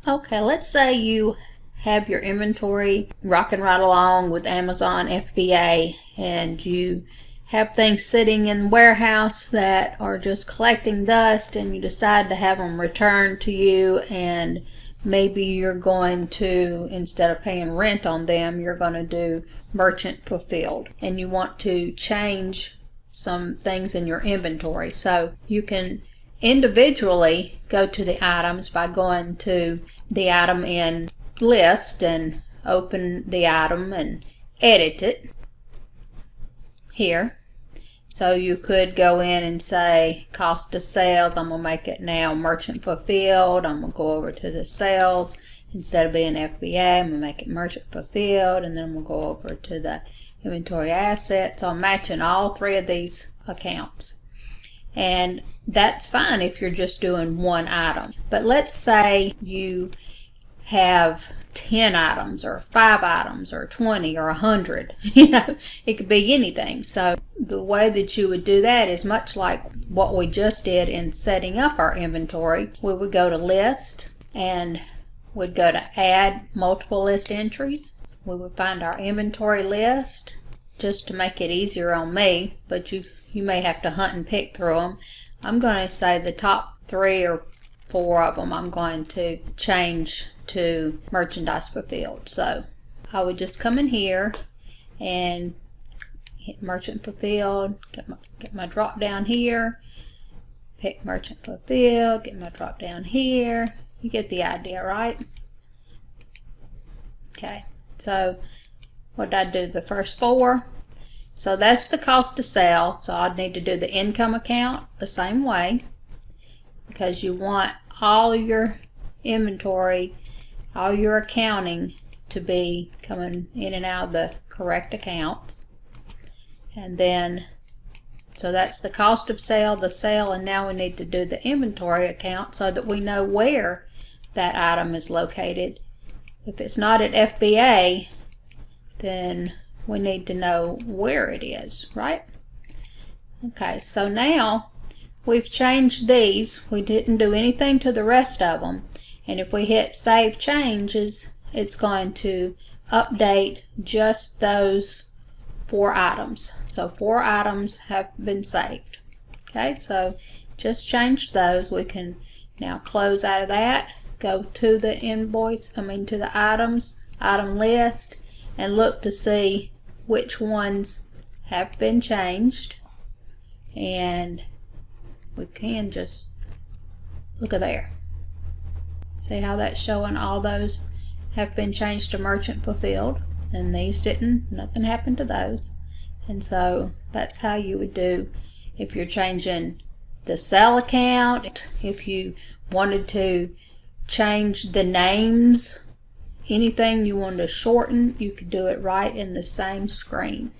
Okay, let's say you have your inventory rocking right along with Amazon FBA, and you have things sitting in the warehouse that are just collecting dust, and you decide to have them returned to you, and maybe you're going to, instead of paying rent on them, you're going to do merchant fulfilled, and you want to change some things in your inventory. So you can individually go to the items by going to the item in list and open the item and edit it here. So you could go in and say cost of sales. I'm going to make it now merchant fulfilled. I'm going to go over to the sales. Instead of being FBA, I'm going to make it merchant fulfilled, and then I'm going to go over to the inventory assets. So I'm matching all three of these accounts. And that's fine if you're just doing one item. But let's say you have 10 items or 5 items or 20 or 100. It could be anything. So the way that you would do that is much like what we just did in setting up our inventory. We would go to list and would go to add multiple list entries. We would find our inventory list, just to make it easier on me, but you may have to hunt and pick through them. I'm going to say the top 3 or 4 of them I'm going to change to merchandise fulfilled. So I would just come in here and hit merchant fulfilled, get my drop down here, pick merchant fulfilled, get my drop down here. You get the idea, right? Okay, so what did I do? The first 4. So that's the cost to sell. So I'd need to do the income account the same way, because you want all your inventory, all your accounting to be coming in and out of the correct accounts. And then, so that's the cost of sale, the sale, and now we need to do the inventory account so that we know where that item is located. If it's not at FBA, then we need to know where it is, right? Okay, so now we've changed these. We didn't do anything to the rest of them. And if we hit Save Changes, it's going to update just those 4 items. So 4 items have been saved. Okay, so just changed those. We can now close out of that, go to the invoice, to the items, item list, and look to see which ones have been changed. And we can just look at there. See how that's showing all those have been changed to merchant fulfilled, and these didn't. Nothing happened to those. And so that's how you would do if you're changing the sell account. If you wanted to change the names, anything you wanted to shorten, you could do it right in the same screen.